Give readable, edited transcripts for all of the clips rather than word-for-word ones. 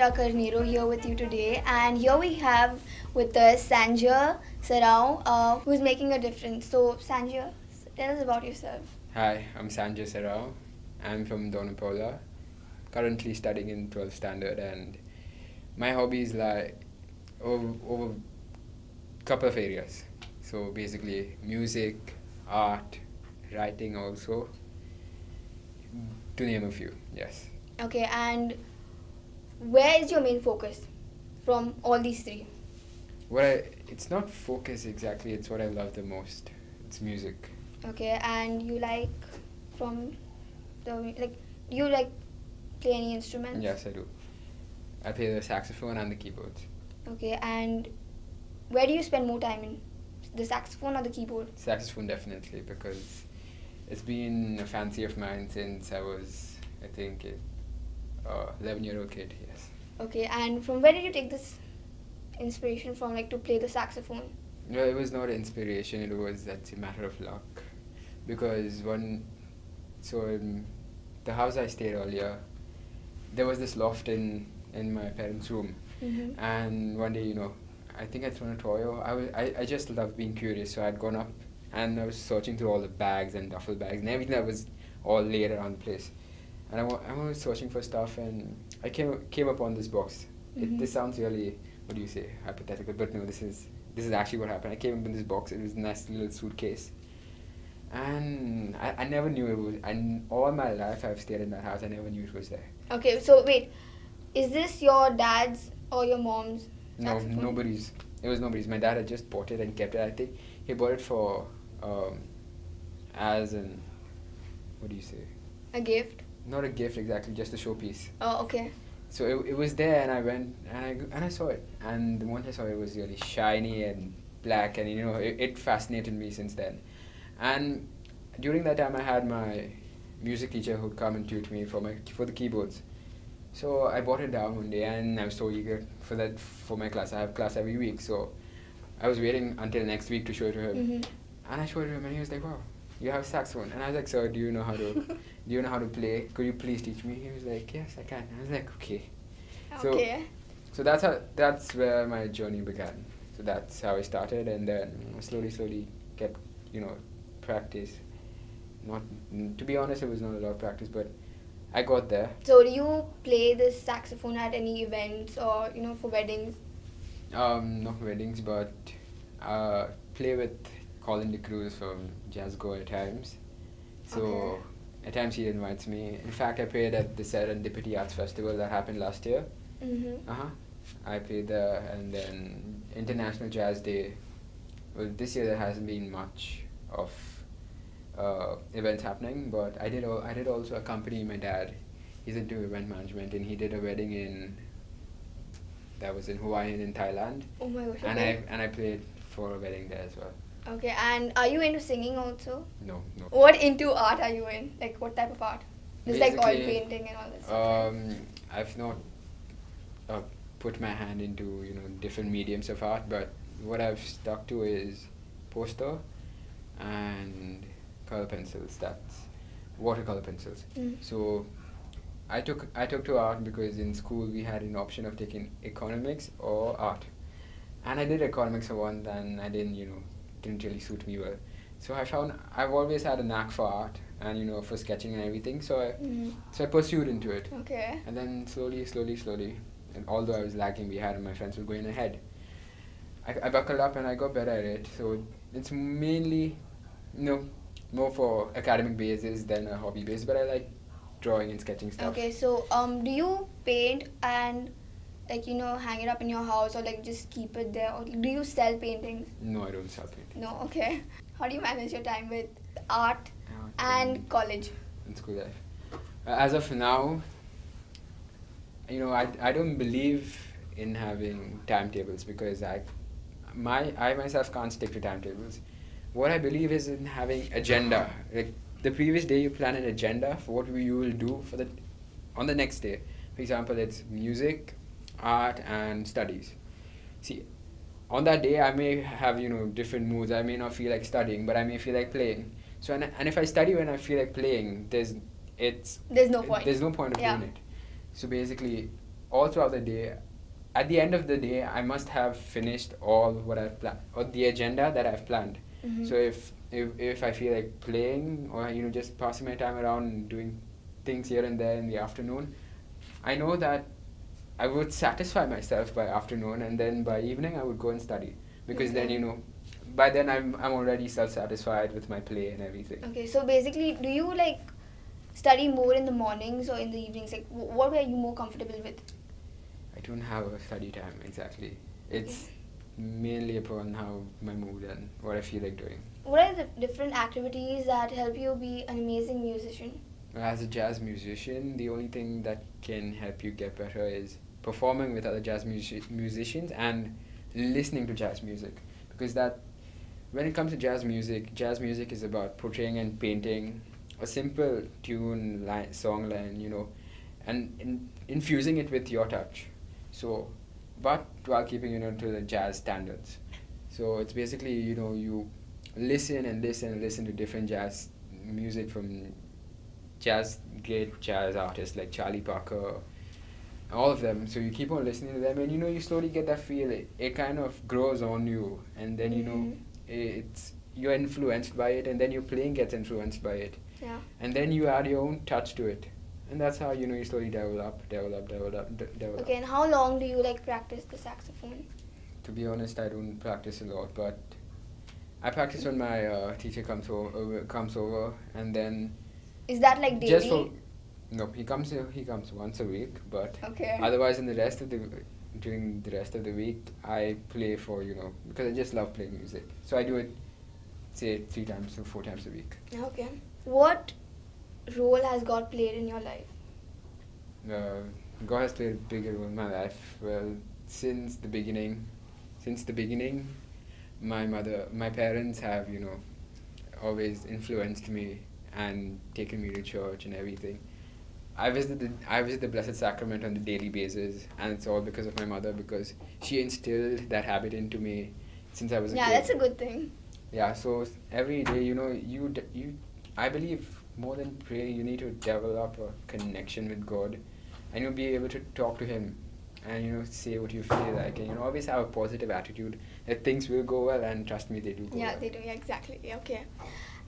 Richa Carneiro here with you today, and here we have with us Serrao, who's making a difference. So, Sanjay, tell us about yourself. Hi, I'm Serrao. I'm from Youthopia, currently studying in 12th standard, and my hobbies lie over couple of areas. So basically, music, art, writing also, to name a few. Yes. Okay, and where is your main focus from all these three? It's not focus exactly. It's what I love the most. It's music. Okay, and you like you like play any instruments? Yes, I do. I play the saxophone and the keyboards. Okay, and where do you spend more time in? The saxophone or the keyboard? Saxophone definitely, because it's been a fancy of mine since I was, I think, 11-year-old kid. Yes. Okay, and from where did you take this inspiration from, like to play the saxophone? No, it was not inspiration. That's a matter of luck, because in the house I stayed earlier, there was this loft in my parents' room, and one day, I think I'd thrown a toy. I just love being curious, so I'd gone up and I was searching through all the bags and duffel bags and everything that was all laid around the place. And I was searching for stuff, and I came upon this box. This sounds really, what do you say, hypothetical, but no, this is actually what happened. I came up in this box. It was a nice little suitcase, and I never knew it was. And all my life I've stayed in that house. I never knew it was there. Okay, so wait, is this your dad's or your mom's saxophone? No, nobody's. It was nobody's. My dad had just bought it and kept it. I think he bought it for, as an, what do you say? A gift? Not a gift exactly, just a showpiece. Oh, okay. So it was there, and I went and I saw it, and the moment I saw it, it was really shiny and black, and it fascinated me since then. And during that time, I had my music teacher who'd come and tutor me for the keyboards. So I brought it down one day, and I was so eager for my class. I have class every week, so I was waiting until next week to show it to him. And I showed it to him, and he was like, "Wow, you have saxophone." And I was like, "Sir, do you know how to play? Could you please teach me?" He was like, "Yes, I can." And I was like, "Okay." Okay. So that's where my journey began. So that's how I started, and then slowly kept practice. Not, to be honest, it was not a lot of practice, but I got there. So do you play this saxophone at any events or for weddings? Not weddings, but play with Colin DeCruz from Jazz Go at times. So at times he invites me. In fact, I played at the Serendipity Arts Festival that happened last year. I played there, and then International Jazz Day. Well, this year there hasn't been much of events happening, but I did also accompany my dad. He's into event management, and he did a wedding that was in Hawaii and in Thailand. Oh my gosh. And I played for a wedding there as well. Okay, and are you into singing also? No. What into art are you in? Like what type of art? Just like oil painting and all this stuff. I've not put my hand into different mediums of art, but what I've stuck to is poster and color pencils. That's watercolor pencils. So I took to art because in school we had an option of taking economics or art, and I did economics for one, and I didn't really suit me well. So I found I've always had a knack for art and for sketching and everything. So I pursued into it. Okay. And then slowly, and although I was lagging behind and my friends were going ahead, I buckled up and I got better at it. So it's mainly more for academic basis than a hobby base, but I like drawing and sketching stuff. Okay, so do you paint and hang it up in your house, or just keep it there, or do you sell paintings? No, I don't sell paintings. No, okay. How do you manage your time with art and college? And school life. As of now, I don't believe in having timetables, because I myself can't stick to timetables. What I believe is in having agenda. Like the previous day, you plan an agenda for what you will do on the next day. For example, it's music, art, and studies. See, on that day, I may have different moods. I may not feel like studying, but I may feel like playing. So and if I study when I feel like playing, there's no point of doing it. So basically, all throughout the day, at the end of the day, I must have finished all what I've planned, or the agenda that I've planned. Mm-hmm. So if I feel like playing, or just passing my time around and doing things here and there in the afternoon, I know that I would satisfy myself by afternoon, and then by evening I would go and study, because then Okay. by then I'm already self-satisfied with my play and everything. Okay, so basically, do you like study more in the mornings or in the evenings? Like, what are you more comfortable with? I don't have a study time exactly. It's Okay. mainly upon how my mood and what I feel like doing. What are the different activities that help you be an amazing musician? As a jazz musician, the only thing that can help you get better is performing with other musicians and listening to jazz music. Because that, when it comes to jazz music is about portraying and painting a simple tune, song line, and infusing it with your touch. So, but while keeping, to the jazz standards. So it's basically, you listen and listen and listen to different jazz music from great jazz artists like Charlie Parker, all of them. So you keep on listening to them, and you slowly get that feel. It kind of grows on you, and then it's you're influenced by it, and then your playing gets influenced by it, Yeah. and then you add your own touch to it, and that's how you slowly develop. Okay, and how long do you like practice the saxophone? To be honest, I don't practice a lot, but I practice when my teacher comes over, and then Is that like just for daily? no, he comes once a week, but Okay. otherwise during the rest of the week I play for because I just love playing music, so I do it say 3 times or 4 times a week. Okay. What role has God played in your life? God has played a bigger role in my life. Well, since the beginning, my parents have always influenced me and taken me to church and everything. I visit the Blessed Sacrament on a daily basis, and it's all because of my mother, because she instilled that habit into me since I was a Yeah, kid. that's a good thing. Yeah, so every day, I believe more than praying, you need to develop a connection with God, and you'll be able to talk to Him, and say what you feel like, and always have a positive attitude that things will go well, and trust me, they do go Yeah, well. they do. Yeah, exactly. Yeah, okay.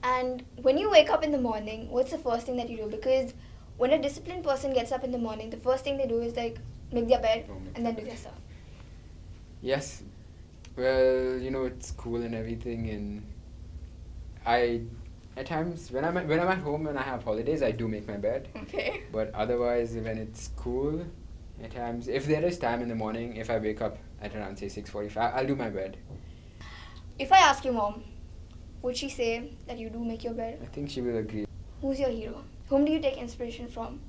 And when you wake up in the morning, what's the first thing that you do? Because when a disciplined person gets up in the morning, the first thing they do is like make their bed and then do their stuff. Yes, well, it's cool and everything, and I, at times, when I'm at home and I have holidays, I do make my bed. Okay. But otherwise, when it's cool, at times, if there is time in the morning, if I wake up at around say 6:45, I'll do my bed. If I ask your mom, would she say that you do make your bed? I think she will agree. Who's your hero? Whom do you take inspiration from?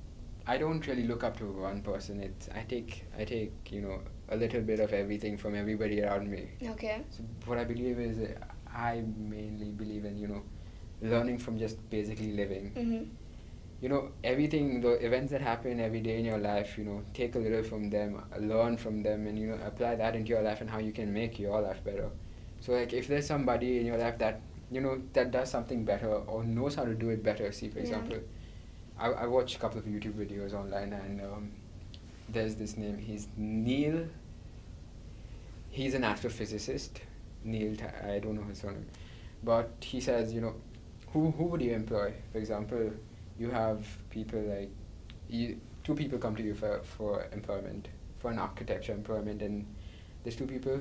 I don't really look up to one person. I take a little bit of everything from everybody around me. Okay. So what I believe is, I mainly believe in learning from just basically living. Mm-hmm. Everything, the events that happen every day in your life, take a little from them, learn from them, and apply that into your life and how you can make your life better. So like, if there's somebody in your life that that does something better or knows how to do it better, see, for example, I watched a couple of YouTube videos online, and there's this name, he's Neil. He's an astrophysicist, I don't know his surname, but he says, who would you employ? For example, you have people like, two people come to you for employment, for an architecture employment, and there's two people.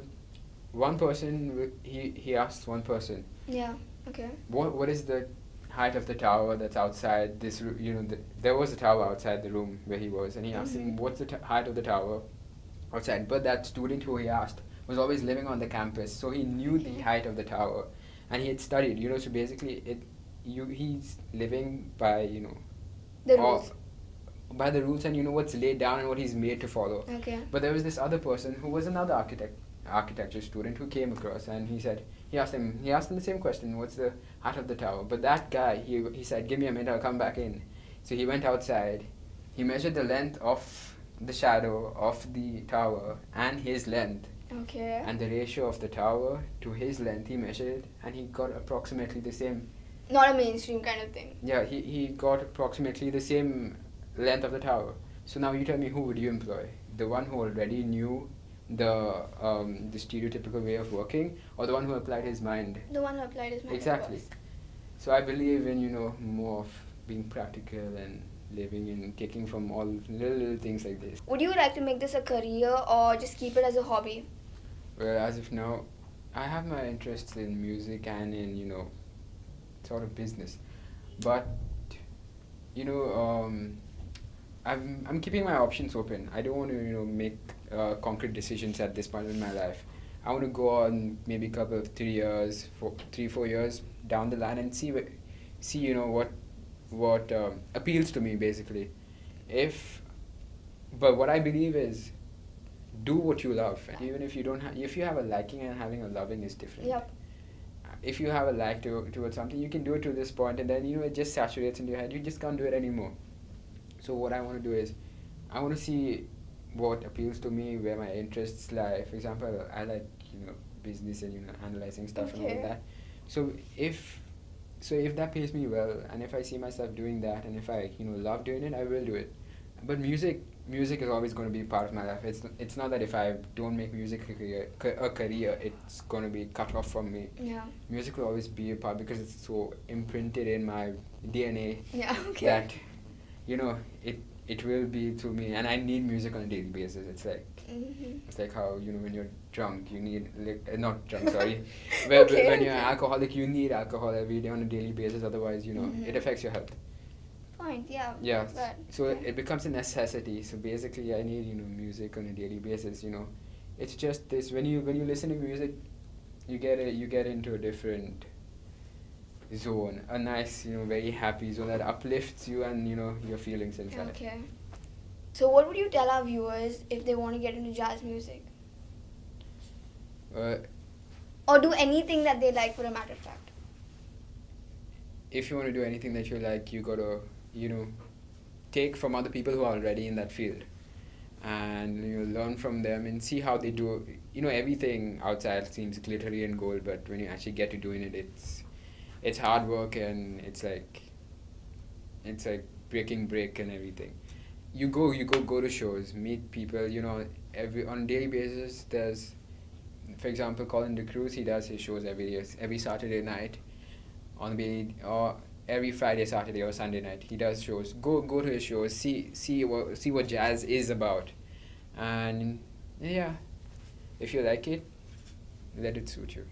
One person, he asks one person, Yeah. Okay. what is the height of the tower that's outside this room? There was a tower outside the room where he was, and he asked him, what's the height of the tower outside? But that student who he asked was always living on the campus, so he knew the height of the tower, and he had studied, so basically he's living by The rules. by the rules, and what's laid down and what he's made to follow. Okay. But there was this other person who was another architecture student who came across, and he asked him the same question, what's the height of the tower? But that guy, he said, give me a minute, I'll come back in. So he went outside, he measured the length of the shadow of the tower and his length, Okay. and the ratio of the tower to his length, he measured, and he got approximately the same. Not a mainstream kind of thing. Yeah, he got approximately the same length of the tower. So now you tell me, who would you employ? the one who already knew the stereotypical way of working, or the one who applied his mind? The one who applied his mind. Exactly. So I believe in, more of being practical and living and taking from all little things like this. Would you like to make this a career or just keep it as a hobby? Well, as of now, I have my interests in music and in, sort of business. But, I'm keeping my options open. I don't want to, make concrete decisions at this point in my life. I want to go on maybe a couple of 4 years down the line and see, what appeals to me basically. But what I believe is, do what you love, and even if you don't if you have a liking, and having a loving is different. Yep. If you have a like towards something, you can do it to this point, and then it just saturates in your head. You just can't do it anymore. So what I want to do is, I want to see what appeals to me, where my interests lie. For example, I like business and analyzing stuff and all of that. So if that pays me well, and if I see myself doing that, and if I love doing it, I will do it. But music is always going to be part of my life. It's not that if I don't make music a career, it's going to be cut off from me. Yeah. Music will always be a part, because it's so imprinted in my DNA. Yeah. Okay. That it will be to me, and I need music on a daily basis. It's like it's like how when you're drunk, you need not drunk, sorry. When you're alcoholic, you need alcohol every day on a daily basis. Otherwise, it affects your health. Point. Yeah. Yeah. But, so it becomes a necessity. So basically, I need music on a daily basis. It's just this: when you listen to music, you get into a different zone, a nice very happy zone that uplifts you and your feelings inside. Okay. So what would you tell our viewers if they want to get into jazz music? Or do anything that they like, for a matter of fact? If you want to do anything that you like, you gotta take from other people who are already in that field, and learn from them and see how they do. Everything outside seems glittery and gold, but when you actually get to doing it, it's hard work, and it's like breaking brick and everything. You go to shows, meet people, on a daily basis. There's, for example, Colin De Cruz, he does his shows every Saturday night, or every Friday, Saturday, or Sunday night. He does shows. Go to his shows, see what jazz is about, and yeah, if you like it, let it suit you.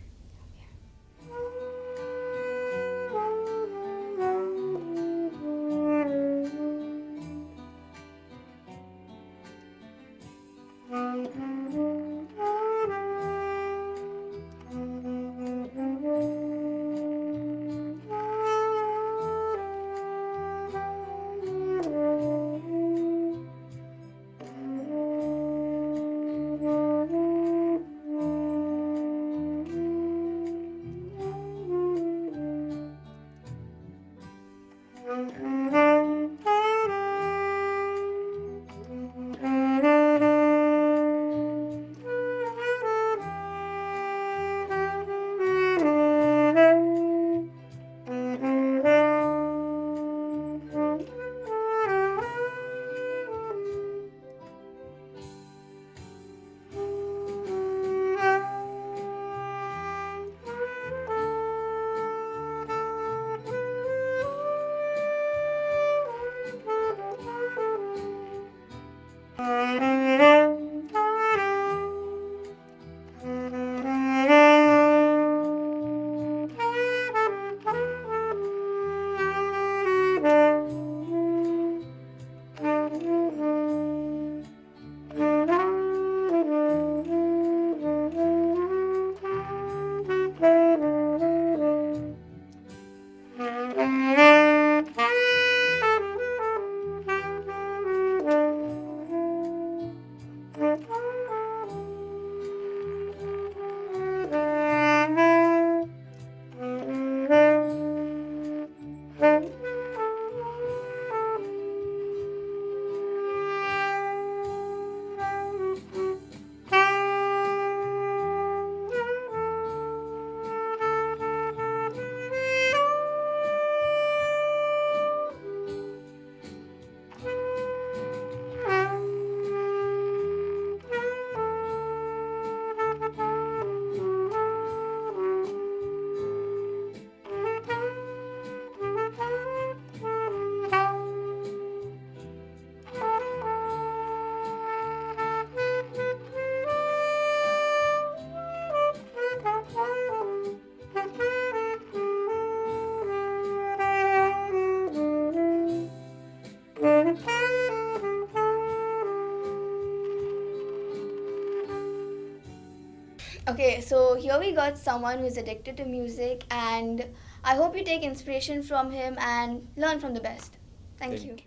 Okay, so here we got someone who's addicted to music, and I hope you take inspiration from him and learn from the best. Thank you.